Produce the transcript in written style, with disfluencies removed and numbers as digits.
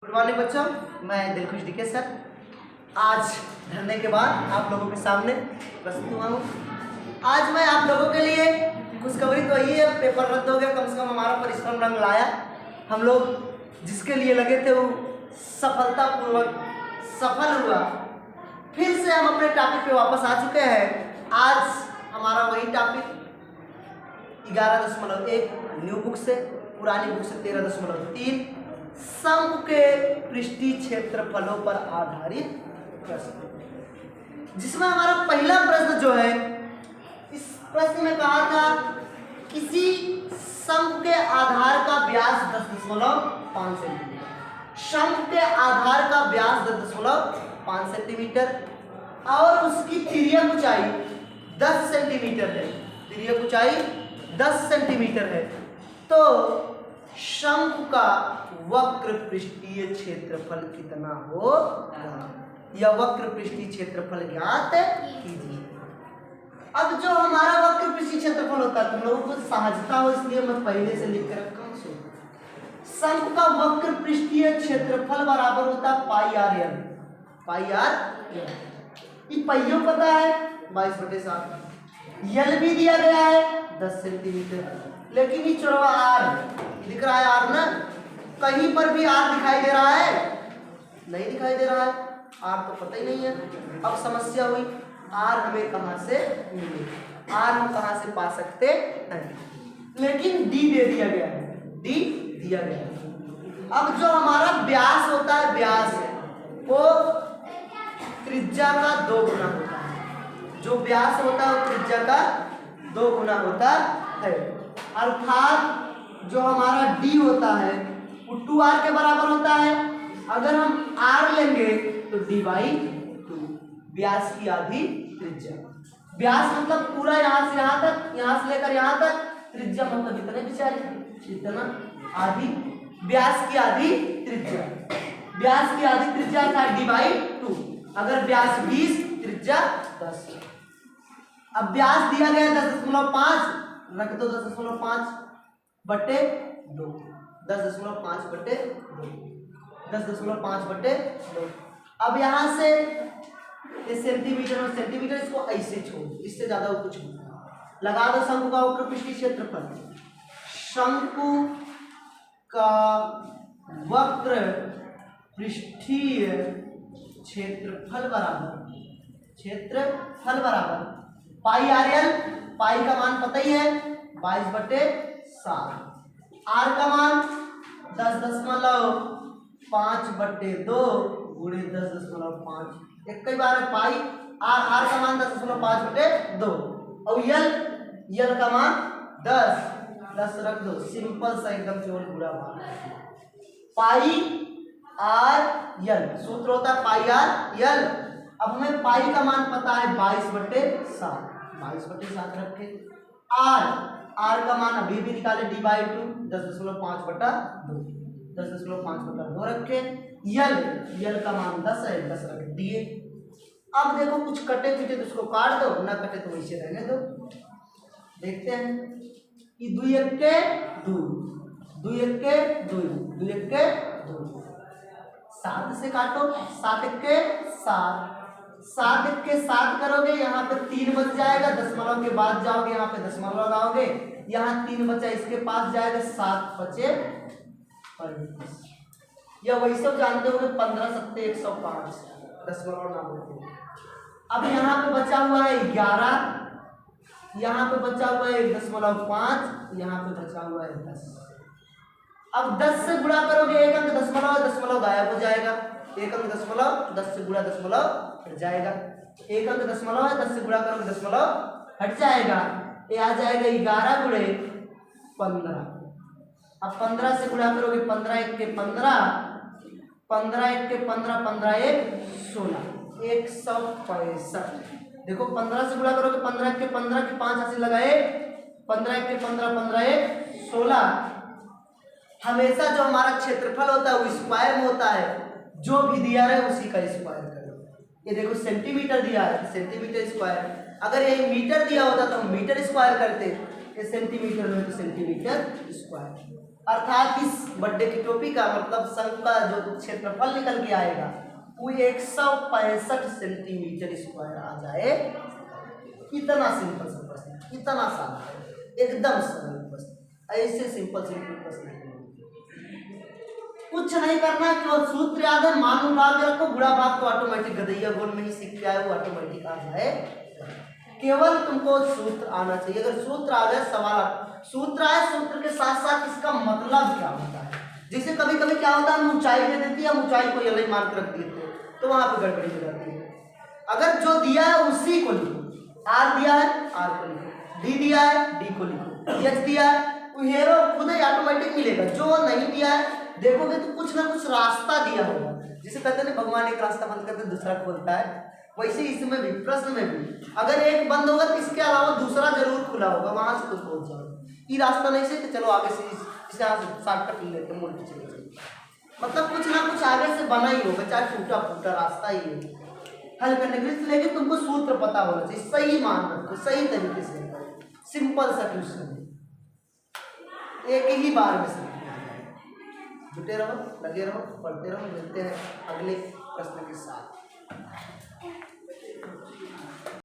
Good morning बच्चों, मैं Dilkhush DK sir आज धरने के बाद आप लोगों के सामने प्रस्तुत हुआ हूँ। आज मैं आप लोगों के लिए खुशखबरी तो यही है, पेपर रद्द हो गया, कम से कम हमारा परिश्रम रंग लाया। हम लोग जिसके लिए लगे थे वो सफलतापूर्वक सफल हुआ। फिर से हम अपने टॉपिक पे वापस आ चुके हैं। आज हमारा वही टॉपिक 11.1 न्यू बुक से, पुरानी बुक से 13.3 शंकु के पृष्ठीय क्षेत्रफलों पर आधारित प्रश्न, जिसमें हमारा पहला प्रश्न जो है, इस प्रश्न में कहा था किसी शंकु के आधार का व्यास 10.5 सेंटीमीटर, शंकु के आधार का व्यास 10.5 सेंटीमीटर और उसकी तिर्यक ऊंचाई 10 सेंटीमीटर है। तिर्यक ऊंचाई 10 सेंटीमीटर है, तो शंकु का वक्र पृष्ठीय क्षेत्रफल कितना होगा? यह वक्र पृष्ठीय क्षेत्रफल ज्ञात कीजिए। अब जो हमारा वक्र पृष्ठीय क्षेत्रफल होता है, तुम लोगों को सहजता हो इसलिए मैं पहले से लिख कर रखा हूं। शंकु का वक्र पृष्ठीय क्षेत्रफल बराबर होता है पाई आर एल। पाई आर ये पहियों पता है 22/7। यल भी दिया गया है 10 सेंटीमीटर, लेकिन ये चौड़वा आर दिख रहा है, आर ना कहीं पर भी आर दिखाई दे रहा है? नहीं दिखाई दे रहा है, आर तो पता ही नहीं है। अब समस्या हुई, आर हमें कहां से मिले, आर हम कहां से पा सकते हैं? लेकिन डी दे दिया गया है, डी दिया गया है। अब जो हमारा व्यास होता है, व्यास वो त्रिज्या का 2 गुना होता है। जो व्यास होता है वो त्रिज्या का 2 गुना होता है, अर्थात जो हमारा d होता है वो 2r के बराबर होता है। अगर हम r लेंगे तो d/2, व्यास की आधी त्रिज्या। व्यास मतलब पूरा यहाँ से यहाँ तक, यहाँ से लेकर यहाँ तक, त्रिज्या मतलब इतने बेचारे, इतना आधी, व्यास की आधी त्रिज्या। व्यास की आधी त्रिज्या था d/2। अगर व्यास 20, त्रिज्या 10। अब व्यास दिया गया 10.5, रख दो 10.5 बटे 2, 10.5 बटे 2, 10.5 बटे 2। अब यहाँ से ये सेंटीमीटर और सेंटीमीटर, इसको ऐसे छोड़, इससे ज्यादा वो कुछ नहीं। लगा दो शंकु का वक्र पृष्ठीय क्षेत्रफल। शंकु का वक्र पृष्ठीय क्षेत्रफल बराबर पाई आर एल। पाई का मान पता ही है 22/7। आर का मान 10.5 बटे 2 गुणे 10.5। एक कई बार है पाई, आर का मान 10.5 बटे 2 और यल का मान 10 रख दो, सिंपल सा एकदम केवल पूरा मान। पाई आर यल सूत्र होता है पाई आर यल। अब हमें पाई का मान पता है 22/7, 22/7 रखे। आर का मान अभी भी निकाले d/2, 10.5 बटा 2, 10.5 बटा 2 रखे। यल का मान 10 है, 10 रख दिए। अब देखो कुछ कटे पीटे तो उसको काट दो, ना कटे तो वैसे रहने दो। देखते हैं, ये 2 1 के 2, 2 1 के 2, 2 1 के 2, 7 से काटो, 7 1 के 7, 7 1 के 7 करोगे, यहाँ पे 3 बच जाएगा, दशमलव के बाद जाओगे, यहाँ पे दशमलव लगाओगे, यहाँ 3 बचा, इसके पास जाएगा, 7 बचे 35। या वही सब जानते होंगे 15 7 105, दशमलव ना बोलते। अब यहाँ पे बचा हुआ है 11, यहाँ पे बचा हुआ है 1.5, यहाँ पे बचा हुआ है 10। अब 10 से गुणा करोगे, एक अंक दशमलव गायब हो जाएगा, एक अंक दशमलव, 10 से गुणा दशमलव हट जाएगा, एक अंक दशमलव है, 10 से गुणा करोगे दशमलव हट जाएगा, ये आ जाएगा 11 गुणे 15। अब 15 से गुणा करोगे, 15 1 के 15, 15 1 के 15, 15 1 16, 165। देखो 15 से गुणा करोगे, 15 1 के 15 के 5 ऐसे लगाए, 15 1 के 15, 15 1 16। हमेशा जो हमारा क्षेत्रफल होता है वो स्क्वायर में होता है, जो भी दिया है उसी का स्क्वायर करो। ये देखो सेंटीमीटर दिया है, सेंटीमीटर स्क्वायर। अगर ये मीटर दिया होता तो हम मीटर स्क्वायर करते, ये सेंटीमीटर में तो सेंटीमीटर स्क्वायर। अर्थात इस बर्थडे की टोपी का मतलब शंकु का जो क्षेत्रफल निकल के आएगा वो 165 सेंटीमीटर स्क्वायर आ जाए। इतना सिंपल सा प्रश्न, इतना सादा है, एकदम सरल प्रश्न। ऐसे सिंपल प्रश्न नहीं होते। कुछ नहीं करना, केवल सूत्र याद है, मान उड़ा के रखो, बुरा बात तो ऑटोमेटिक गदैया गोल में ही सीख के आए, वो ऑटोमेटिक आ जाए। केवल तुमको सूत्र आना चाहिए। अगर सूत्र आ जाए, सवाल सूत्र आए, सूत्र के साथ साथ इसका मतलब क्या होता है। जैसे कभी कभी क्या होता है, हम ऊंचाई दे देती है, हम ऊंचाई को यही मान के रख देते हैं, तो वहां पे गड़बड़ी हो जाती है। अगर जो दिया है उसी को लिखो, आर दिया है आर को लिखो, डी दिया है डी को लिखो, एच दिया है वो हेरो खुद ही ऑटोमेटिक मिलेगा। जो नहीं दिया है देखोगे तो कुछ ना कुछ रास्ता दिया होगा। जिसे कहते हैं भगवान एक रास्ता बंद करते दूसरा खोलता है, वैसे इसमें भी प्रश्न में भी अगर एक बंद होगा तो इसके अलावा दूसरा जरूर खुला होगा, वहां से कुछ पहुंच जाओगे। ये रास्ता नहीं से कि चलो आगे से इसे यहाँ से शॉर्टकट ले लेते मुड़ के चले जाए। मतलब कुछ ना कुछ आगे से बना ही होगा, चाहे टूटा फूटा रास्ता ही है हल करने के लिए। लेकिन तुमको सूत्र पता होना चाहिए, सही मान रखो, सही तरीके से। सिंपल सा क्वेश्चन है, एक ही बार में समझ में आ जाएगा। जुटे रहो, लगे रहो, पढ़ते रहो। मिलते हैं अगले प्रश्न के साथ।